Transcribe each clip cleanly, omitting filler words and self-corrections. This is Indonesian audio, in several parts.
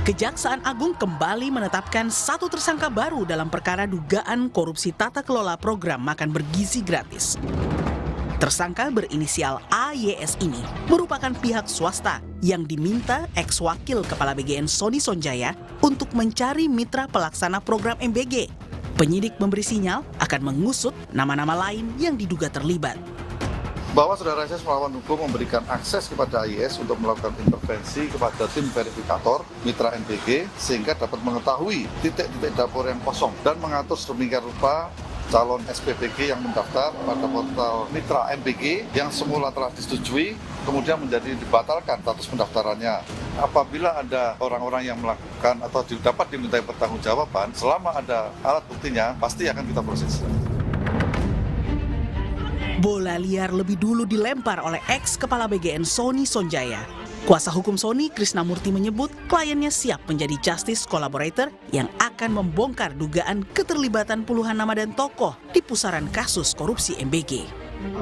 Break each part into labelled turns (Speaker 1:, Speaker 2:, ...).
Speaker 1: Kejaksaan Agung kembali menetapkan satu tersangka baru dalam perkara dugaan korupsi tata kelola program makan bergizi gratis. Tersangka berinisial AYS ini merupakan pihak swasta yang diminta ex-wakil Kepala BGN Sony Sonjaya untuk mencari mitra pelaksana program MBG. Penyidik memberi sinyal akan mengusut nama-nama lain yang diduga terlibat.
Speaker 2: Bahwa Saudara SS melawan hukum memberikan akses kepada AYS untuk melakukan intervensi kepada tim verifikator mitra MBG sehingga dapat mengetahui titik-titik dapur yang kosong dan mengatur sedemikian rupa calon SPPG yang mendaftar pada portal mitra MBG yang semula telah disetujui kemudian menjadi dibatalkan status pendaftarannya. Apabila ada orang-orang yang melakukan atau dapat dimintai pertanggungjawaban, selama ada alat buktinya pasti akan kita proses.
Speaker 1: Bola liar lebih dulu dilempar oleh ex-kepala BGN Sony Sonjaya. Kuasa hukum Sony, Krisnamurti, menyebut kliennya siap menjadi justice collaborator yang akan membongkar dugaan keterlibatan puluhan nama dan tokoh di pusaran kasus korupsi MBG.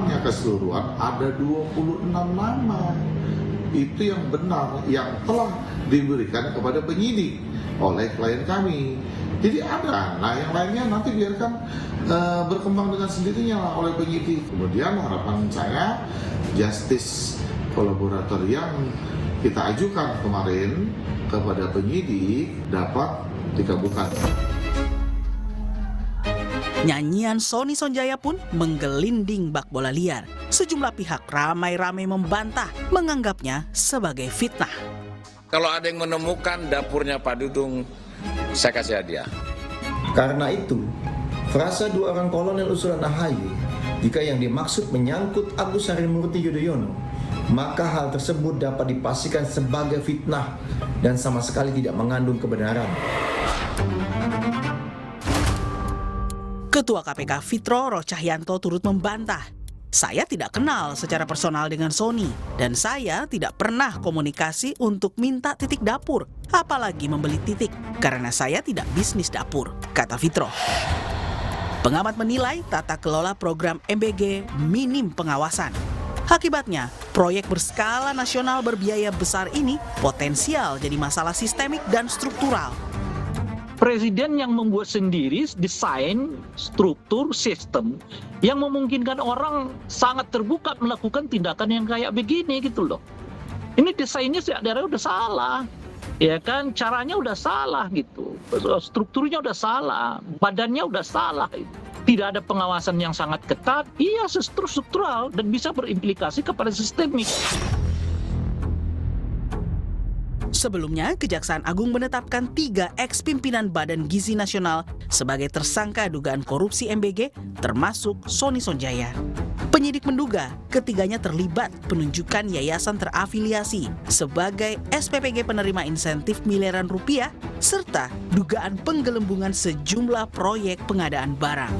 Speaker 3: Yang keseluruhan ada 26 nama. Itu yang benar, yang telah diberikan kepada penyidik oleh klien kami. Jadi ada, nah yang lainnya nanti biarkan berkembang dengan sendirinya lah oleh penyidik. Kemudian harapan saya justice kolaborator yang kita ajukan kemarin kepada penyidik dapat dikabulkan.
Speaker 1: Nyanyian Sony Sonjaya pun menggelinding bak bola liar. Sejumlah pihak ramai-ramai membantah, menganggapnya sebagai fitnah.
Speaker 4: Kalau ada yang menemukan dapurnya Pak Dudung, saya kasih hadiah.
Speaker 5: Karena itu, frasa dua orang kolonel usulan AHY, jika yang dimaksud menyangkut Agus Harimurti Yudhoyono, maka hal tersebut dapat dipastikan sebagai fitnah dan sama sekali tidak mengandung kebenaran.
Speaker 1: Ketua KPK Fitro Rohcahyanto turut membantah. Saya tidak kenal secara personal dengan Sony dan saya tidak pernah komunikasi untuk minta titik dapur, apalagi membeli titik, karena saya tidak bisnis dapur, kata Fitro. Pengamat menilai tata kelola program MBG minim pengawasan. Akibatnya, proyek berskala nasional berbiaya besar ini potensial jadi masalah sistemik dan struktural.
Speaker 6: Presiden yang membuat sendiri desain, struktur, sistem yang memungkinkan orang sangat terbuka melakukan tindakan yang kayak begini gitu loh. Ini desainnya sebenarnya udah salah, ya kan? Caranya udah salah gitu, strukturnya udah salah, badannya udah salah. Tidak ada pengawasan yang sangat ketat, iya struktural dan bisa berimplikasi kepada sistemik.
Speaker 1: Sebelumnya, Kejaksaan Agung menetapkan 3 ex-pimpinan Badan Gizi Nasional sebagai tersangka dugaan korupsi MBG, termasuk Sony Sonjaya. Penyidik menduga ketiganya terlibat penunjukan yayasan terafiliasi sebagai SPPG penerima insentif miliaran rupiah, serta dugaan penggelembungan sejumlah proyek pengadaan barang.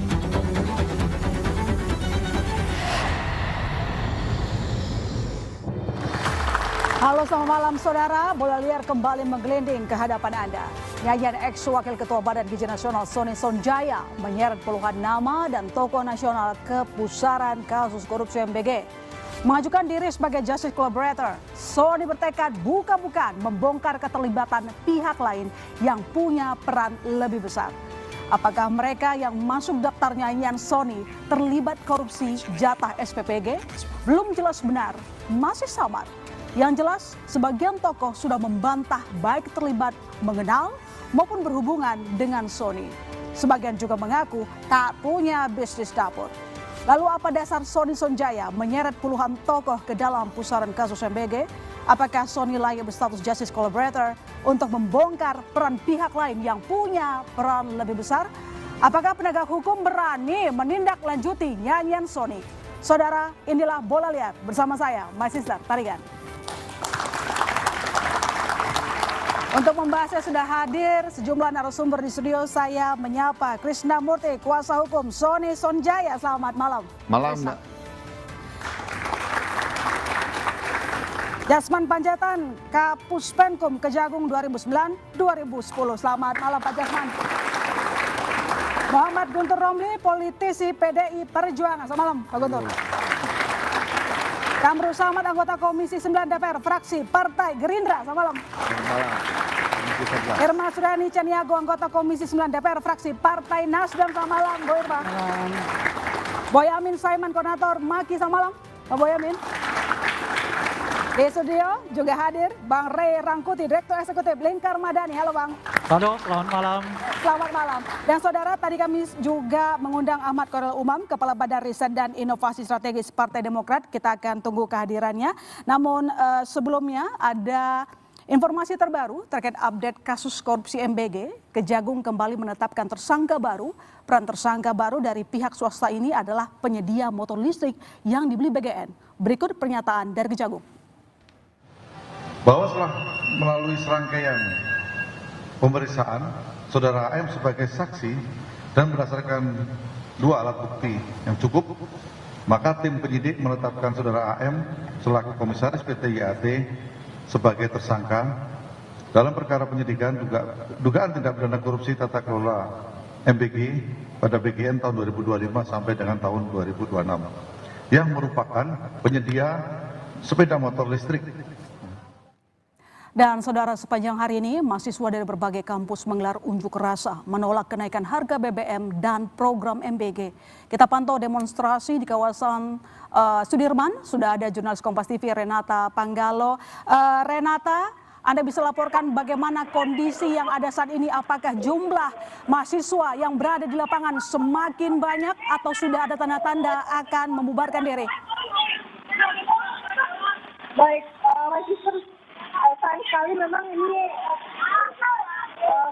Speaker 7: Halo, selamat malam saudara. Bola liar kembali menggelinding ke hadapan Anda. Nyanyian ex-wakil Ketua Badan Gizi Nasional Sony Sonjaya menyeret puluhan nama dan tokoh nasional ke pusaran kasus korupsi MBG. Mengajukan diri sebagai justice collaborator, Sony bertekad buka-bukaan membongkar keterlibatan pihak lain yang punya peran lebih besar. Apakah mereka yang masuk daftar nyanyian Sony terlibat korupsi jatah SPPG? Belum jelas benar, masih samar. Yang jelas, sebagian tokoh sudah membantah baik terlibat, mengenal, maupun berhubungan dengan Sony. Sebagian juga mengaku tak punya bisnis dapur. Lalu apa dasar Sony Sonjaya menyeret puluhan tokoh ke dalam pusaran kasus MBG? Apakah Sony layak berstatus justice collaborator untuk membongkar peran pihak lain yang punya peran lebih besar? Apakah penegak hukum berani menindaklanjuti nyanyian Sony? Saudara, inilah Bola Liar bersama saya, My Sister Tarigan. Untuk membahasnya sudah hadir sejumlah narasumber di studio. Saya menyapa Krisnamurti, kuasa hukum Sony Sonjaya. Selamat malam.
Speaker 2: Malam, Mbak.
Speaker 7: Jasman Panjaitan, Kapuspenkum Kejagung 2009-2010. Selamat malam Pak Jasman. Muhammad Guntur Romli, politisi PDI Perjuangan. Selamat malam Pak Guntur. Kamru Samad, anggota Komisi 9 DPR, fraksi Partai Gerindra. Selamat malam.
Speaker 2: Selamat malam.
Speaker 7: Irma Suryani Caniago, anggota Komisi 9 DPR fraksi Partai Nasdem. Selamat malam, Bu Irma. Boyamin Saiman, koordinator Maki. Selamat malam, Pak Boyamin. Di studio juga hadir Bang Ray Rangkuti, Direktur Eksekutif Lingkar Madani. Halo Bang.
Speaker 8: Halo, selamat malam.
Speaker 7: Selamat malam. Dan saudara, tadi kami juga mengundang Ahmad Khairul Umam, Kepala Badan Riset dan Inovasi Strategis Partai Demokrat. Kita akan tunggu kehadirannya. Namun sebelumnya ada informasi terbaru terkait update kasus korupsi MBG. Kejagung kembali menetapkan tersangka baru. Peran tersangka baru dari pihak swasta ini adalah penyedia motor listrik yang dibeli BGN. Berikut pernyataan dari Kejagung.
Speaker 2: Bahwa setelah melalui serangkaian pemeriksaan saudara AM sebagai saksi dan berdasarkan 2 alat bukti yang cukup, maka tim penyidik menetapkan saudara AM selaku komisaris PT IAT sebagai tersangka dalam perkara penyidikan dugaan tindak pidana korupsi tata kelola MBG pada BGN tahun 2025 sampai dengan tahun 2026 yang merupakan penyedia sepeda motor listrik.
Speaker 7: Dan saudara, sepanjang hari ini mahasiswa dari berbagai kampus menggelar unjuk rasa menolak kenaikan harga BBM dan program MBG. Kita pantau demonstrasi di kawasan Sudirman. Sudah ada jurnalis Kompas TV Renata Panggalo. Renata, Anda bisa laporkan bagaimana kondisi yang ada saat ini? Apakah jumlah mahasiswa yang berada di lapangan semakin banyak atau sudah ada tanda-tanda akan membubarkan diri?
Speaker 9: Baik, sayang sekali memang ini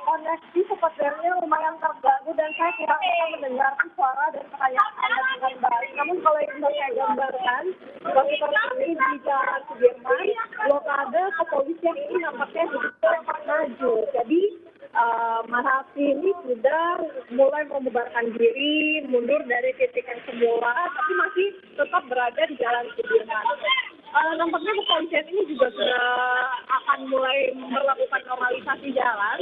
Speaker 9: koneksi sepertinya lumayan terganggu dan saya kurang bisa mendengar suara dan pertanyaan Anda dengan baik. Namun kalau yang bisa saya gambarkan, situasi terkini di Jalan Sudirman, blokade kepolisian ini nampaknya sangat maju. Jadi mahasiswa ini sudah mulai membubarkan diri, mundur dari titik yang semula, tapi masih tetap berada di Jalan Sudirman. Nampaknya kepolisian ini juga sudah akan mulai melakukan normalisasi jalan,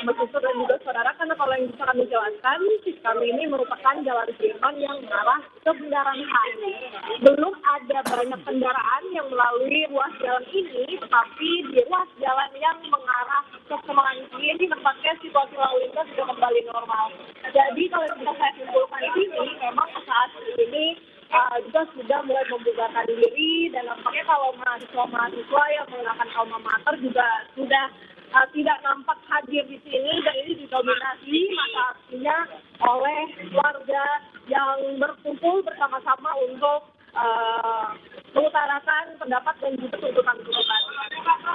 Speaker 9: mahasiswa dan juga saudara, karena kalau yang bisa kami jelaskan, kami ini merupakan jalan Sudirman yang mengarah ke Bundaran HI. Belum ada banyak kendaraan yang melalui ruas jalan ini, tetapi di ruas jalan yang mengarah ke Semanggi ini nampaknya situasi lalu lintas sudah kembali normal. Jadi kalau bisa saya simpulkan di sini, memang saat ini juga sudah mulai membubarkan diri, dan nampaknya kalau mahasiswa yang menggunakan alma mater juga sudah tidak nampak hadir di sini, dan ini didominasi masa aksinya oleh warga yang berkumpul bersama-sama untuk mengutarakan pendapat dan juga tuntutan-tuntutan.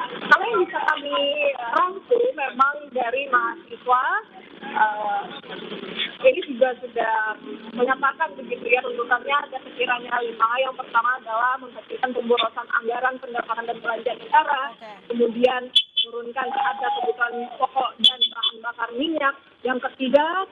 Speaker 9: Kalau yang bisa kami rangkum memang dari mahasiswa ini juga sudah menyatakan begitu ya, tuntutannya ada sekiranya 5. Yang pertama adalah menghentikan pemborosan anggaran pendapatan dan belanja negara, kemudian menurunkan harga kebutuhan pokok dan bahan bakar minyak. Yang ketiga,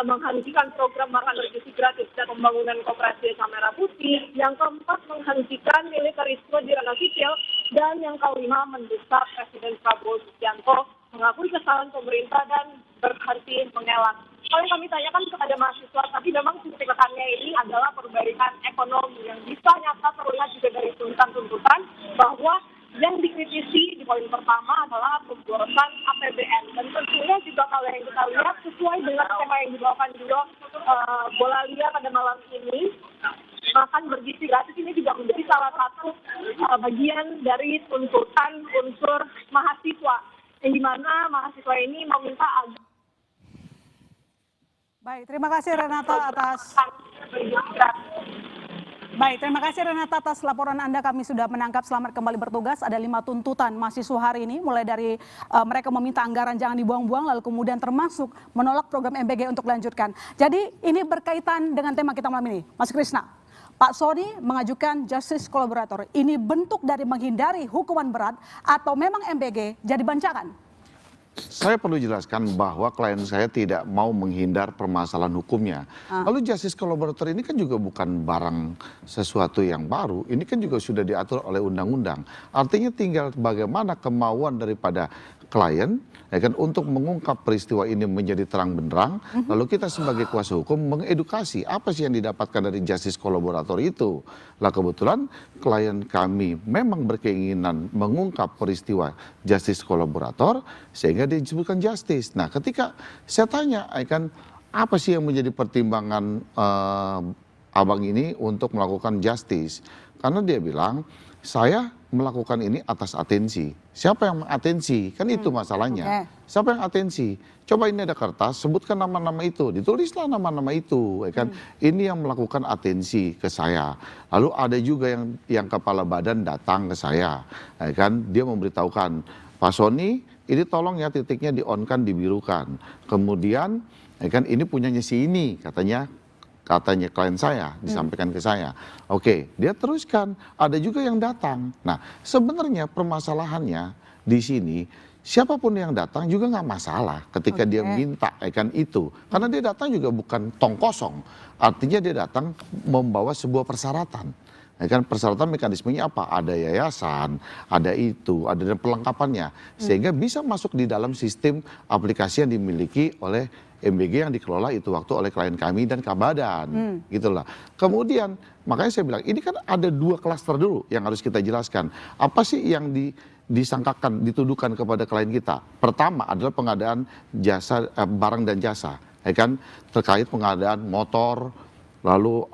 Speaker 9: menghentikan program makan bergizi gratis dan pembangunan koperasi desa merah putih. Yang keempat, menghentikan militerisme di ranah sipil. Dan yang kelima, mendesak Presiden Prabowo Subianto mengakui kesalahan pemerintah dan berhenti mengelak. Kalau yang kami tanyakan kepada mahasiswa, tapi memang tuntutannya ini adalah perbaikan ekonomi yang bisa nyata terlihat juga dari tuntutan-tuntutan bahwa yang dikritisi di poin pertama adalah pemborosan APBN. Dan tentunya juga kalau yang kita lihat sesuai dengan tema yang dibawakan juga Bola Liar pada malam ini, makan bergizi gratis ini juga menjadi salah satu bagian dari tuntutan unsur mahasiswa, yang dimana mahasiswa ini meminta agar.
Speaker 7: Baik, terima kasih Renata atas laporan Anda. Kami sudah menangkap. Selamat kembali bertugas. Ada 5 tuntutan mahasiswa hari ini, mulai dari mereka meminta anggaran jangan dibuang-buang, lalu kemudian termasuk menolak program MBG untuk dilanjutkan. Jadi ini berkaitan dengan tema kita malam ini, Mas Krisna. Pak Sony mengajukan justice collaborator. Ini bentuk dari menghindari hukuman berat atau memang MBG jadi bancakan?
Speaker 3: Saya perlu jelaskan bahwa klien saya tidak mau menghindar permasalahan hukumnya. Lalu justice collaborator ini kan juga bukan barang sesuatu yang baru. Ini kan juga sudah diatur oleh undang-undang. Artinya tinggal bagaimana kemauan daripada
Speaker 2: klien, ya kan, untuk mengungkap peristiwa ini menjadi terang benderang, lalu kita sebagai kuasa hukum mengedukasi apa sih yang didapatkan dari justice kolaborator itu. Lah kebetulan klien kami memang berkeinginan mengungkap peristiwa justice kolaborator sehingga disebutkan justice. Nah ketika saya tanya, ya kan, apa sih yang menjadi pertimbangan abang ini untuk melakukan justice? Karena dia bilang, saya melakukan ini atas atensi. Siapa yang mengatensi? Kan itu masalahnya. Siapa yang atensi? Coba ini ada kertas, sebutkan nama-nama itu. Ditulislah nama-nama itu. Ya kan? Ini yang melakukan atensi ke saya. Lalu ada juga yang kepala badan datang ke saya. Ya kan? Dia memberitahukan, Pak Sony, ini tolong ya titiknya di-on-kan, dibirukan. Kemudian, ya kan, ini punyanya si ini, katanya klien saya, disampaikan ke saya. Oke, dia teruskan, ada juga yang datang. Nah, sebenarnya permasalahannya di sini, siapapun yang datang juga nggak masalah ketika dia minta, kan itu. Karena dia datang juga bukan tong kosong, artinya dia datang membawa sebuah persyaratan. Ya kan, persyaratan mekanismenya apa? Ada yayasan, ada itu, ada perlengkapannya. Sehingga bisa masuk di dalam sistem aplikasi yang dimiliki oleh MBG yang dikelola itu waktu oleh klien kami dan Kabadan, gitulah. Kemudian makanya saya bilang ini kan ada dua klaster dulu yang harus kita jelaskan. Apa sih yang disangkakan, dituduhkan kepada klien kita? Pertama adalah pengadaan jasa, barang dan jasa, ya kan, terkait pengadaan motor, lalu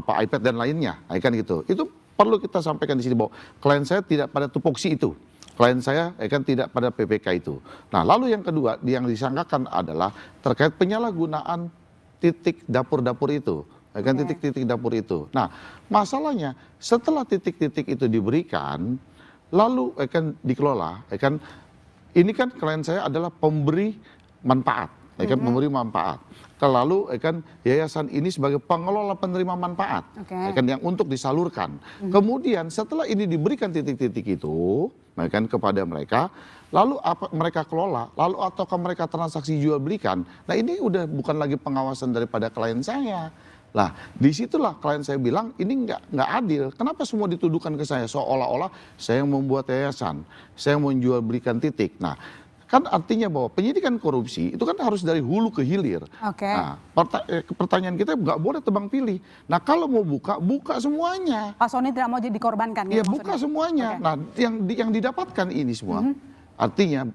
Speaker 2: iPad dan lainnya, ya kan gitu. Itu perlu kita sampaikan di sini bahwa klien saya tidak pada tupoksi itu. Klien saya kan tidak pada PPK itu. Nah lalu yang kedua yang disangkakan adalah terkait penyalahgunaan titik dapur-dapur itu. Kan titik-titik dapur itu. Nah masalahnya setelah titik-titik itu diberikan, lalu kan dikelola, kan ini kan klien saya adalah pemberi manfaat, kan memberi manfaat. Lalu kan yayasan ini sebagai pengelola penerima manfaat, kan yang untuk disalurkan. Kemudian setelah ini diberikan titik-titik itu, kan kepada mereka, lalu apa mereka kelola, lalu ataukah mereka transaksi jual belikan. Nah ini udah bukan lagi pengawasan daripada klien saya. Lah disitulah klien saya bilang ini nggak adil. Kenapa semua dituduhkan ke saya seolah-olah saya yang membuat yayasan, saya yang menjual belikan titik. Nah kan artinya bahwa penyidikan korupsi itu kan harus dari hulu ke hilir. Nah, pertanyaan kita nggak boleh tebang pilih. Nah kalau mau buka semuanya.
Speaker 7: Pak Sony tidak mau jadi dikorbankan.
Speaker 2: Ya buka semuanya. Nah yang didapatkan ini semua. Artinya.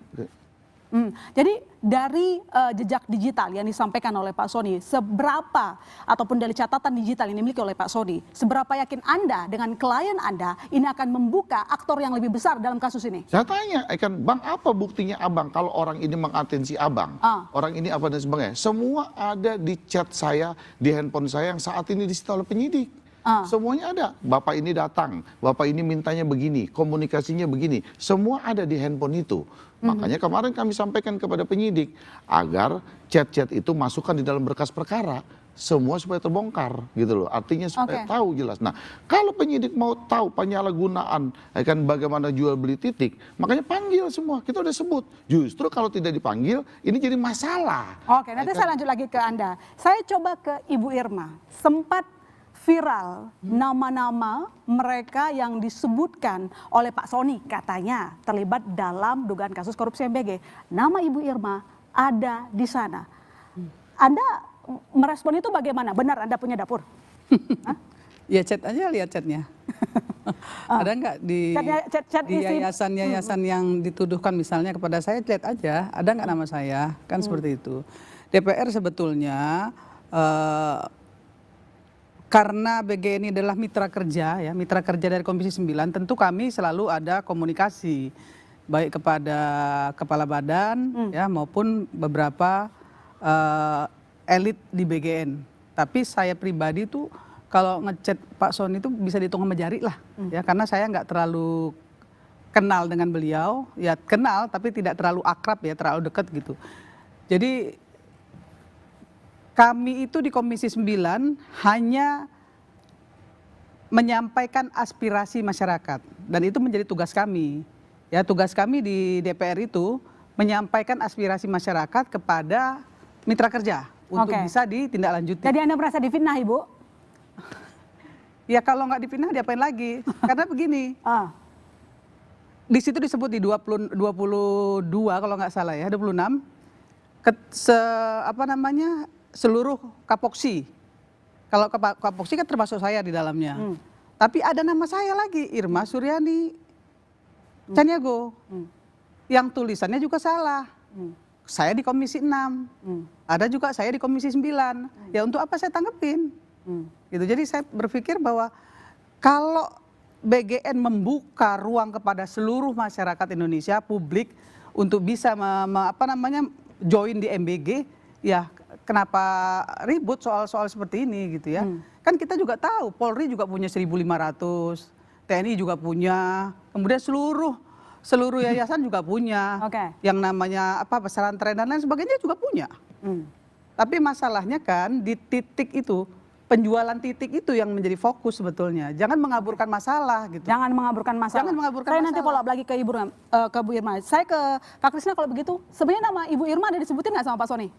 Speaker 7: Jadi dari jejak digital yang disampaikan oleh Pak Sony, seberapa ataupun dari catatan digital yang dimiliki oleh Pak Sony, seberapa yakin Anda dengan klien Anda ini akan membuka aktor yang lebih besar dalam kasus ini? Saya
Speaker 2: tanya, kan Bang apa buktinya Abang kalau orang ini mengatensi Abang, orang ini apa dan sebagainya. Semua ada di chat saya, di handphone saya yang saat ini disita oleh penyidik. Semuanya ada. Bapak ini datang, Bapak ini mintanya begini, komunikasinya begini. Semua ada di handphone itu. Makanya kemarin kami sampaikan kepada penyidik agar chat-chat itu masukkan di dalam berkas perkara. Semua supaya terbongkar gitu loh. Artinya supaya tahu jelas. Nah kalau penyidik mau tahu penyalahgunaan kan bagaimana jual beli titik, makanya panggil semua. Kita udah sebut. Justru kalau tidak dipanggil ini jadi masalah.
Speaker 7: Oke, nanti saya lanjut lagi ke Anda. Saya coba ke Ibu Irma. Sempat viral nama-nama mereka yang disebutkan oleh Pak Sony katanya terlibat dalam dugaan kasus korupsi MBG. Nama Ibu Irma ada di sana. Anda merespon itu bagaimana? Benar Anda punya dapur?
Speaker 8: Ya chat aja, lihat chatnya. Ada nggak di yayasan-yayasan yang dituduhkan misalnya kepada saya, lihat aja. Ada nggak nama saya? Kan seperti itu. DPR sebetulnya karena BG ini adalah mitra kerja ya, mitra kerja dari Komisi 9, tentu kami selalu ada komunikasi baik kepada kepala badan ya maupun beberapa elit di BGN. Tapi saya pribadi tuh kalau ngechat Pak Sony itu bisa dihitung sama jari lah ya, karena saya nggak terlalu kenal dengan beliau, ya kenal tapi tidak terlalu akrab ya, terlalu dekat gitu. Jadi kami itu di Komisi 9 hanya menyampaikan aspirasi masyarakat dan itu menjadi tugas kami. Ya, tugas kami di DPR itu menyampaikan aspirasi masyarakat kepada mitra kerja untuk bisa ditindaklanjuti.
Speaker 7: Jadi Anda merasa difitnah, Ibu?
Speaker 8: Ya kalau nggak difitnah diapain lagi? Karena begini. di situ disebut di 22 kalau nggak salah ya, 26 seluruh kapoksi. Kalau kapoksi kan termasuk saya di dalamnya. Tapi ada nama saya lagi, Irma Suryani Caniago. Yang tulisannya juga salah. Saya di Komisi 6. Ada juga saya di Komisi 9. Ya untuk apa saya tanggepin? Gitu. Jadi saya berpikir bahwa kalau BGN membuka ruang kepada seluruh masyarakat Indonesia, publik untuk bisa join di MBG, ya kenapa ribut soal-soal seperti ini gitu ya. Kan kita juga tahu Polri juga punya 1.500, TNI juga punya, kemudian seluruh yayasan juga punya. Yang namanya pesantren dan lain sebagainya juga punya. Tapi masalahnya kan di titik itu, penjualan titik itu yang menjadi fokus sebetulnya. Jangan mengaburkan masalah gitu.
Speaker 7: Jangan mengaburkan masalah.
Speaker 8: Jangan mengaburkan
Speaker 7: Saya
Speaker 8: masalah.
Speaker 7: nanti follow up lagi ke Bu Irma. Saya ke Kak Krisna kalau begitu. Sebenarnya nama Ibu Irma ada disebutin nggak sama Pak Sony?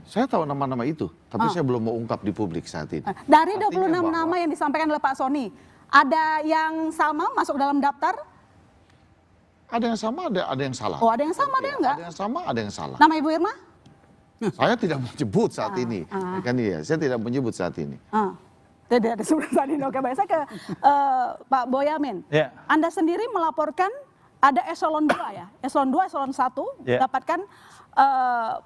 Speaker 3: Saya tahu nama-nama itu, tapi saya belum mau ungkap di publik saat ini.
Speaker 7: Dari
Speaker 3: Artinya
Speaker 7: 26 nama yang disampaikan oleh Pak Sony, ada yang sama masuk dalam daftar?
Speaker 3: Ada yang sama, ada yang salah.
Speaker 7: Oh, ada yang sama, ada yang enggak?
Speaker 3: Ada yang sama, ada yang salah.
Speaker 7: Nama Ibu Irma?
Speaker 3: Saya tidak menyebut saat ini. Kan iya, saya tidak menyebut saat ini.
Speaker 7: Tidak disebut saat ini. Oke, baik. Saya ke Pak Boyamin. Anda sendiri melaporkan ada eselon 2 ya? Eselon 2, eselon 1 dapatkan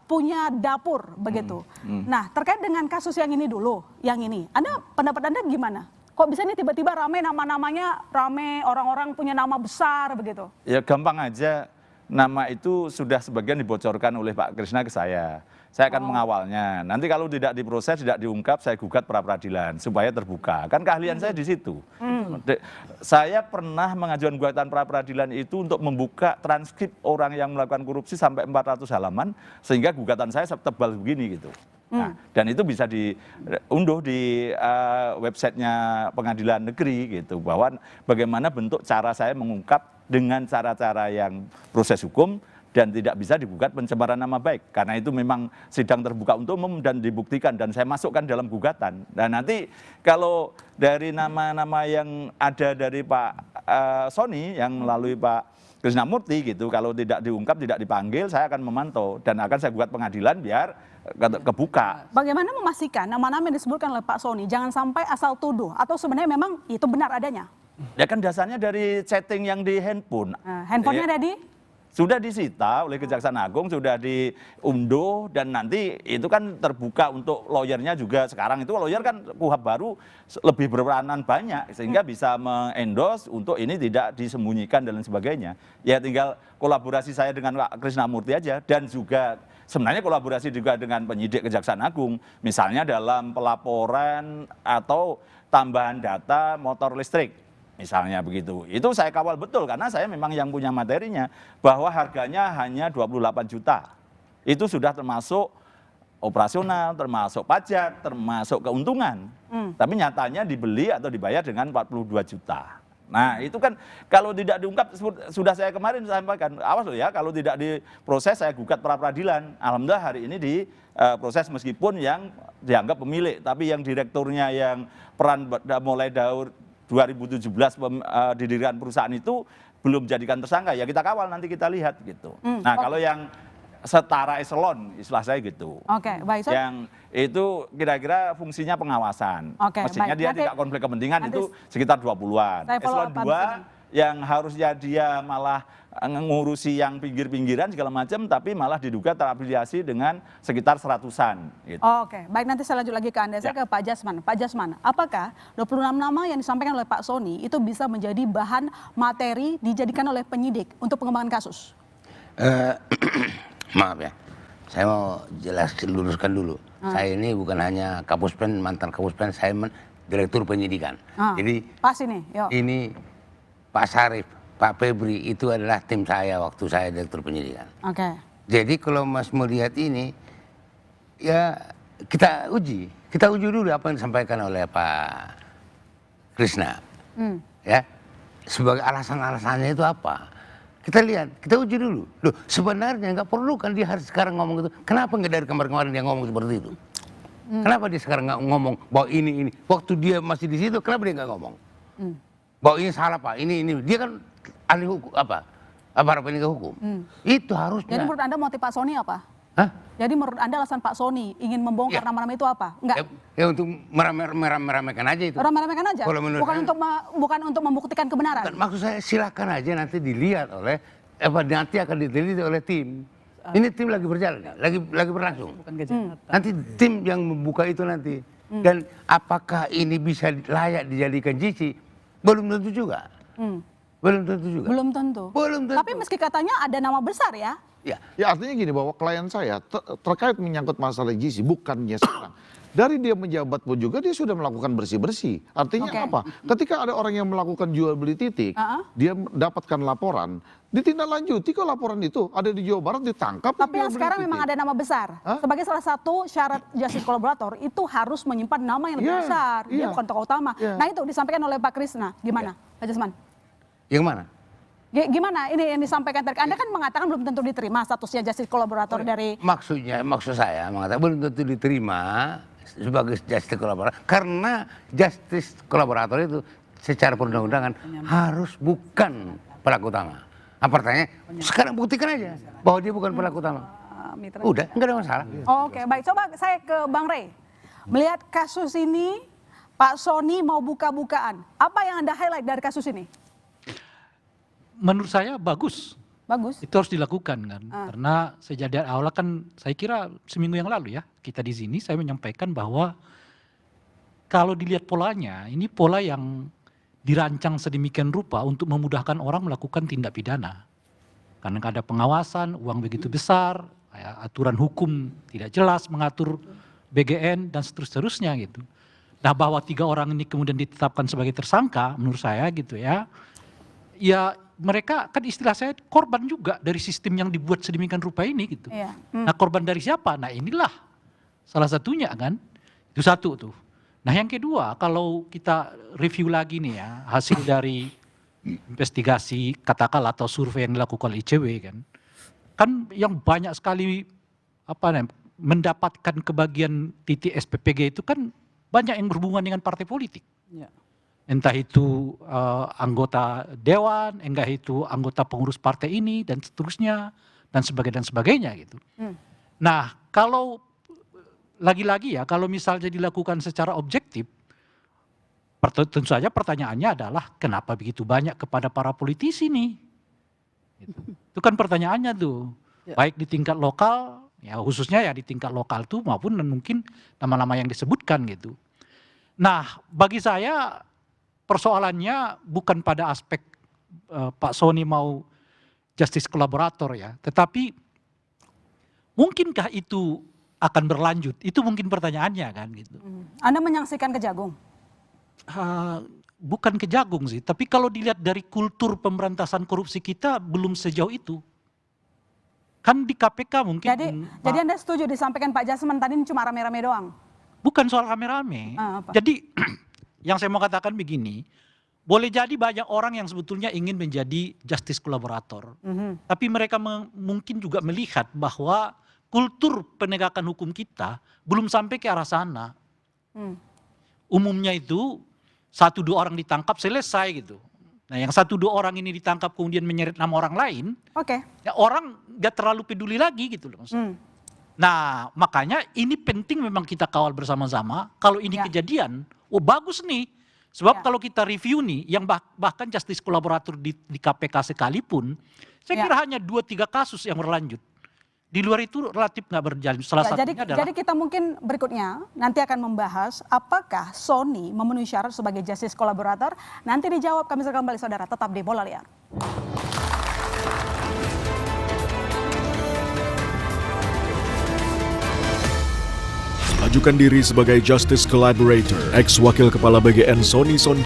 Speaker 7: punya dapur begitu. Nah, terkait dengan kasus yang ini dulu, yang ini. Pendapat Anda gimana? Kok bisa ini tiba-tiba rame nama-namanya, rame orang-orang punya nama besar begitu?
Speaker 10: Ya gampang aja, nama itu sudah sebagian dibocorkan oleh Pak Krisna ke saya. Saya akan mengawalnya. Nanti kalau tidak diproses, tidak diungkap, saya gugat pra peradilan supaya terbuka. Kan keahlian saya di situ. Saya pernah mengajukan gugatan pra peradilan itu untuk membuka transkrip orang yang melakukan korupsi sampai 400 halaman, sehingga gugatan saya tebal begini gitu. Nah, dan itu bisa diunduh di websitenya pengadilan negeri gitu, bahwa bagaimana bentuk cara saya mengungkap dengan cara-cara yang proses hukum dan tidak bisa digugat pencemaran nama baik, karena itu memang sidang terbuka untuk umum dan dibuktikan, dan saya masukkan dalam gugatan. Dan nanti kalau dari nama-nama yang ada dari Pak Sony yang melalui Pak Krisnamurti gitu, kalau tidak diungkap, tidak dipanggil, saya akan memantau dan akan saya gugat pengadilan biar kebuka.
Speaker 7: Bagaimana memastikan nama-nama yang disebutkan oleh Pak Sony jangan sampai asal tuduh, atau sebenarnya memang itu benar adanya?
Speaker 10: Ya kan dasarnya dari chatting yang di handphone.
Speaker 7: Handphonenya ada di?
Speaker 10: Sudah disita oleh Kejaksaan Agung, sudah diunduh, dan nanti itu kan terbuka untuk lawyernya juga. Sekarang itu lawyer kan KUHAP baru lebih berperanan banyak, sehingga bisa mengendorse untuk ini tidak disembunyikan dan lain sebagainya. Ya tinggal kolaborasi saya dengan Pak Krisnamurti aja, dan juga sebenarnya kolaborasi juga dengan penyidik Kejaksaan Agung, misalnya dalam pelaporan atau tambahan data motor listrik. Misalnya begitu, itu saya kawal betul karena saya memang yang punya materinya, bahwa harganya hanya 28 juta. Itu sudah termasuk operasional, termasuk pajak, termasuk keuntungan. Tapi nyatanya dibeli atau dibayar dengan 42 juta. Nah itu kan kalau tidak diungkap, sudah saya kemarin sampaikan, awas loh ya, kalau tidak diproses saya gugat pra peradilan. Alhamdulillah hari ini diproses meskipun yang dianggap pemilik, tapi yang direkturnya yang peran mulai 2017 didirikan perusahaan itu belum jadikan tersangka, ya kita kawal, nanti kita lihat gitu. Nah kalau yang setara eselon, istilah saya gitu.
Speaker 7: Baik.
Speaker 10: Yang itu kira-kira fungsinya pengawasan. Mestinya
Speaker 7: baik.
Speaker 10: dia tidak konflik kepentingan, itu sekitar 20-an. Eselon 2 yang harusnya dia malah ngurusi yang pinggir-pinggiran segala macam, tapi malah diduga terafiliasi dengan sekitar 100-an. Gitu.
Speaker 7: Baik, nanti saya lanjut lagi ke Anda. Saya ke Pak Jasman. Pak Jasman, apakah 26 nama yang disampaikan oleh Pak Sony itu bisa menjadi bahan materi dijadikan oleh penyidik untuk pengembangan kasus?
Speaker 11: Maaf ya, saya mau luruskan dulu. Saya ini bukan hanya Kapuspen, mantan Kapuspen, saya direktur penyidikan. Jadi
Speaker 7: pas ini, yuk.
Speaker 11: Ini Pak Sarif, Pak Febri itu adalah tim saya waktu saya direktur penyidikan. Jadi kalau Mas melihat ini, ya kita uji dulu apa yang disampaikan oleh Pak Krisna, ya sebagai alasan-alasannya itu apa? Kita lihat, kita uji dulu. Loh, sebenarnya nggak perlu kan dia harus sekarang ngomong gitu. Kenapa nggak dari kemarin-kemarin dia ngomong seperti itu? Kenapa dia sekarang nggak ngomong bahwa ini? Waktu dia masih di situ, kenapa dia nggak ngomong? Bahwa ini salah Pak, ini. Dia kan ahli hukum, aparat penegak hukum. Itu harusnya.
Speaker 7: Jadi menurut Anda motif Pak Sony apa?
Speaker 11: Hah?
Speaker 7: Jadi menurut Anda alasan Pak Sony ingin membongkar nama-nama itu apa? Enggak.
Speaker 11: Ya untuk meramaikan aja itu.
Speaker 7: Meramaikan aja. Bukan untuk membuktikan kebenaran.
Speaker 11: Maksud saya silakan aja nanti dilihat oleh nanti akan diteliti oleh tim. Ini tim lagi berjalan, lagi berlangsung. Nanti tim yang membuka itu nanti. Dan apakah ini bisa layak dijadikan GC? Belum tentu juga. Belum tentu. Tapi meski katanya ada nama besar ya.
Speaker 3: Ya artinya gini, bahwa klien saya terkait menyangkut masalah gizi bukannya sekarang. Dari dia menjabat pun juga dia sudah melakukan bersih-bersih. Artinya apa? Ketika ada orang yang melakukan jual beli titik, dia mendapatkan laporan, ditindaklanjuti kok laporan itu. Ada di Jawa Barat ditangkap.
Speaker 7: Tapi yang sekarang memang ada nama besar. Sebagai salah satu syarat justice collaborator itu harus menyimpan nama yang lebih besar. Dia bukan tokoh utama. Nah itu disampaikan oleh Pak Krisna. Gimana, Pak Jasman?
Speaker 11: Yang mana?
Speaker 7: Gimana ini yang disampaikan tadi? Anda kan mengatakan belum tentu diterima statusnya justice collaborator dari...
Speaker 11: Maksud saya mengatakan belum tentu diterima sebagai justice collaborator. Karena justice collaborator itu secara perundang-undangan harus bukan pelaku utama. Pertanyaannya, sekarang buktikan aja bahwa dia bukan pelaku utama. Udah, nggak ada masalah.
Speaker 7: Oke, baik. Coba saya ke Bang Rey. Melihat kasus ini, Pak Sony mau buka-bukaan. Apa yang Anda highlight dari kasus ini?
Speaker 6: Menurut saya bagus. Itu harus dilakukan kan. Karena sejak dari awal kan saya kira seminggu yang lalu ya kita di sini saya menyampaikan bahwa kalau dilihat polanya ini pola yang dirancang sedemikian rupa untuk memudahkan orang melakukan tindak pidana. Karena ada pengawasan, uang begitu besar, aturan hukum tidak jelas mengatur BGN dan seterusnya gitu. Nah bahwa 3 orang ini kemudian ditetapkan sebagai tersangka menurut saya gitu ya mereka kan istilah saya korban juga dari sistem yang dibuat sedemikian rupa ini gitu. Nah korban dari siapa? Nah inilah salah satunya kan. Itu satu tuh. Nah yang kedua kalau kita review lagi nih ya hasil dari investigasi katakanlah atau survei yang dilakukan ICW kan yang banyak sekali mendapatkan kebagian titik SPPG itu kan banyak yang berhubungan dengan partai politik. Entah itu anggota dewan, entah itu anggota pengurus partai ini dan seterusnya dan sebagainya gitu. Nah kalau lagi-lagi ya kalau misalnya dilakukan secara objektif, tentu saja pertanyaannya adalah kenapa begitu banyak kepada para politisi nih? Itu kan pertanyaannya tuh, baik di tingkat lokal, ya khususnya ya di tingkat lokal tuh maupun mungkin nama-nama yang disebutkan gitu. Nah bagi saya persoalannya bukan pada aspek Pak Sony mau justice collaborator ya, tetapi mungkinkah itu akan berlanjut? Itu mungkin pertanyaannya kan gitu.
Speaker 7: Anda menyaksikan Kejagung?
Speaker 6: Bukan Kejagung sih, tapi kalau dilihat dari kultur pemberantasan korupsi kita belum sejauh itu. Kan di KPK mungkin.
Speaker 7: Jadi Anda setuju disampaikan Pak Jasman tadi ini cuma rame-rame doang?
Speaker 6: Bukan soal rame-rame. Jadi yang saya mau katakan begini, boleh jadi banyak orang yang sebetulnya ingin menjadi justice collaborator. Tapi mereka mungkin juga melihat bahwa kultur penegakan hukum kita belum sampai ke arah sana. Umumnya itu 1-2 orang ditangkap selesai gitu. Nah yang 1-2 orang ini ditangkap kemudian menyeret nama orang lain, ya orang gak terlalu peduli lagi gitu loh. Nah makanya ini penting memang kita kawal bersama-sama. Kalau ini kejadian, bagus nih. Sebab kalau kita review nih, yang bahkan justice collaborator di KPK sekalipun, saya kira hanya 2-3 kasus yang berlanjut. Di luar itu relatif nggak berjalan.
Speaker 7: Jadi kita mungkin berikutnya nanti akan membahas apakah Sony memenuhi syarat sebagai justice collaborator. Nanti dijawab, kami segera kembali saudara, tetap di Bola Liar.
Speaker 12: Ajukan diri sebagai Justice Collaborator, ex-wakil kepala BGN Sony